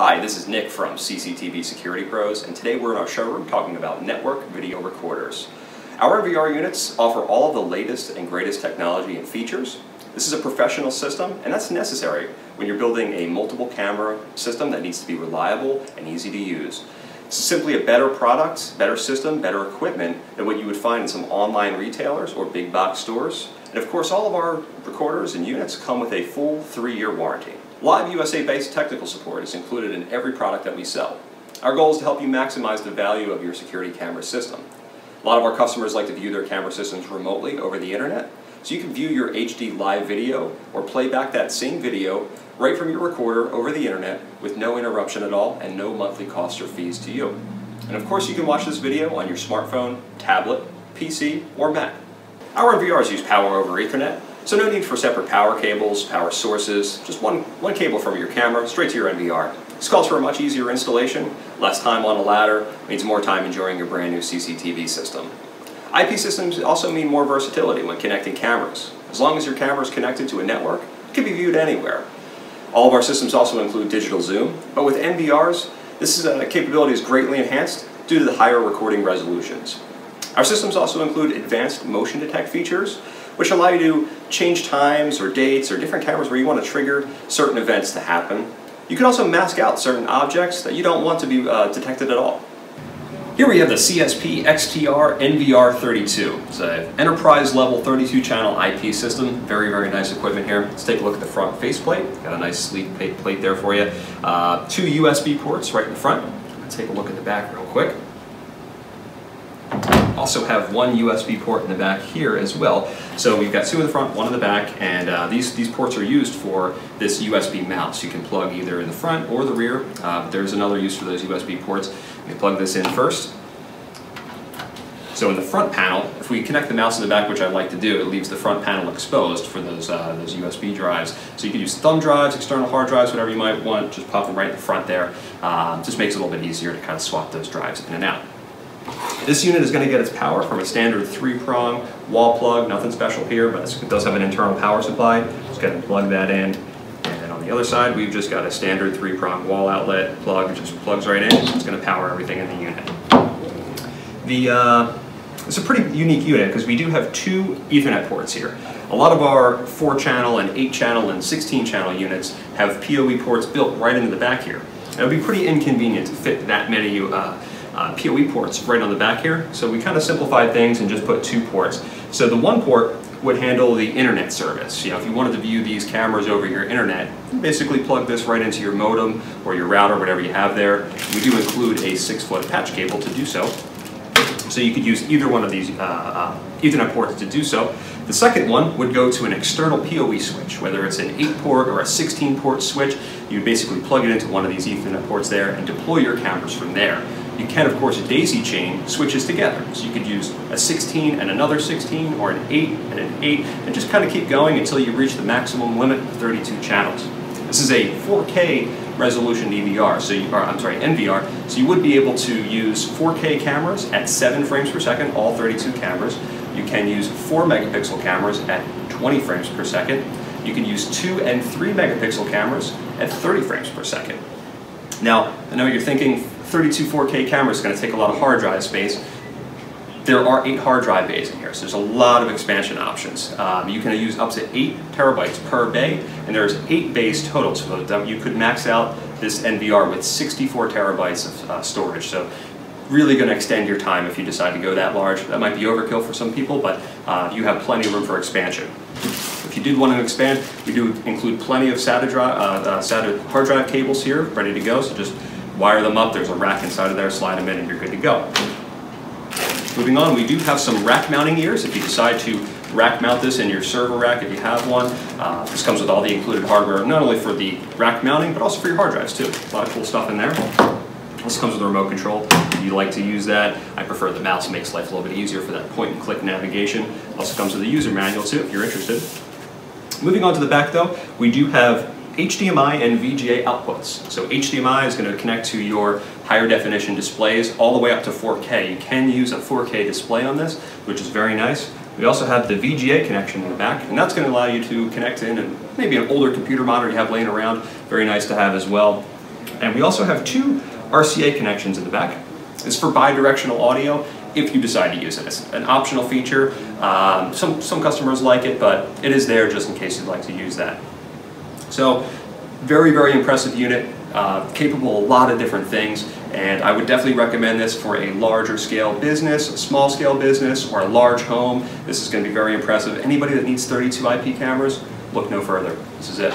Hi, this is Nick from CCTV Security Pros, and today we're in our showroom talking about network video recorders. Our NVR units offer all of the latest and greatest technology and features. This is a professional system, and that's necessary when you're building a multiple camera system that needs to be reliable and easy to use. It's simply a better product, better system, better equipment than what you would find in some online retailers or big box stores. And of course, all of our recorders and units come with a full 3-year warranty. Live USA-based technical support is included in every product that we sell. Our goal is to help you maximize the value of your security camera system. A lot of our customers like to view their camera systems remotely over the internet, so you can view your HD live video or play back that same video right from your recorder over the internet with no interruption at all and no monthly costs or fees to you. And of course, you can watch this video on your smartphone, tablet, PC, or Mac. Our NVRs use power over Ethernet, so no need for separate power cables, power sources, just one cable from your camera straight to your NVR. This calls for a much easier installation, less time on a ladder, means more time enjoying your brand new CCTV system. IP systems also mean more versatility when connecting cameras. As long as your camera is connected to a network, it can be viewed anywhere. All of our systems also include digital zoom, but with NVRs, this capability is greatly enhanced due to the higher recording resolutions. Our systems also include advanced motion detect features, which allow you to change times or dates or different cameras where you want to trigger certain events to happen. You can also mask out certain objects that you don't want to be detected at all. Here we have the CSP-XTRNVR32. It's an enterprise level 32 channel IP system. Very, very nice equipment here. Let's take a look at the front faceplate. Got a nice sleek plate there for you. 2 USB ports right in the front. Let's take a look at the back real quick. Also have 1 USB port in the back here as well. So we've got 2 in the front, 1 in the back, and these ports are used for this USB mount. So you can plug either in the front or the rear. There's another use for those USB ports. You plug this in first. So in the front panel, if we connect the mouse in the back, which I like to do, it leaves the front panel exposed for those USB drives. So you can use thumb drives, external hard drives, whatever you might want, just pop them right in the front there. Just makes it a little bit easier to kind of swap those drives in and out. This unit is going to get its power from a standard 3-prong wall plug, nothing special here, but it does have an internal power supply. Just got to plug that in. And then on the other side, we've just got a standard 3-prong wall outlet plug, which just plugs right in. It's going to power everything in the unit. It's a pretty unique unit because we do have 2 Ethernet ports here. A lot of our 4-channel and 8-channel and 16-channel units have PoE ports built right into the back here. It would be pretty inconvenient to fit that many PoE ports right on the back here, so we kind of simplified things and just put 2 ports. So the 1 port would handle the internet service. You know, if you wanted to view these cameras over your internet, you basically plug this right into your modem or your router, whatever you have there. We do include a 6-foot patch cable to do so. So you could use either one of these Ethernet ports to do so. The second one would go to an external PoE switch, whether it's an 8-port or a 16-port switch. You would basically plug it into one of these Ethernet ports there and deploy your cameras from there. You can, of course, daisy chain switches together. So you could use a 16 and another 16, or an 8 and an 8, and just kind of keep going until you reach the maximum limit of 32 channels. This is a 4K resolution NVR, so you would be able to use 4K cameras at 7 frames per second, all 32 cameras. You can use 4 megapixel cameras at 20 frames per second. You can use 2 and 3 megapixel cameras at 30 frames per second. Now, I know you're thinking 32 4K cameras is going to take a lot of hard drive space. There are 8 hard drive bays in here, so there's a lot of expansion options. You can use up to 8 terabytes per bay, and there's 8 bays total, so you could max out this NVR with 64 terabytes of storage. So really going to extend your time if you decide to go that large. That might be overkill for some people, but you have plenty of room for expansion. If you did want to expand, we do include plenty of SATA hard drive cables here, ready to go, so just wire them up. There's a rack inside of there, slide them in, and you're good to go. Moving on, we do have some rack mounting ears. If you decide to rack mount this in your server rack, if you have one, this comes with all the included hardware, not only for the rack mounting, but also for your hard drives too. A lot of cool stuff in there. This comes with a remote control. If you like to use that, I prefer the mouse. It makes life a little bit easier for that point-and-click navigation. Also comes with a user manual too, if you're interested. Moving on to the back though, we do have HDMI and VGA outputs. So HDMI is going to connect to your higher definition displays all the way up to 4K. You can use a 4K display on this, which is very nice. We also have the VGA connection in the back, and that's going to allow you to connect in and maybe an older computer monitor you have laying around. Very nice to have as well. And we also have 2 RCA connections in the back. This is for bidirectional audio if you decide to use it. It's an optional feature. Some customers like it, but it is there just in case you'd like to use that. So very, very impressive unit, capable of a lot of different things, and I would definitely recommend this for a larger scale business, a small scale business, or a large home. This is going to be very impressive. Anybody that needs 32 IP cameras, look no further. This is it.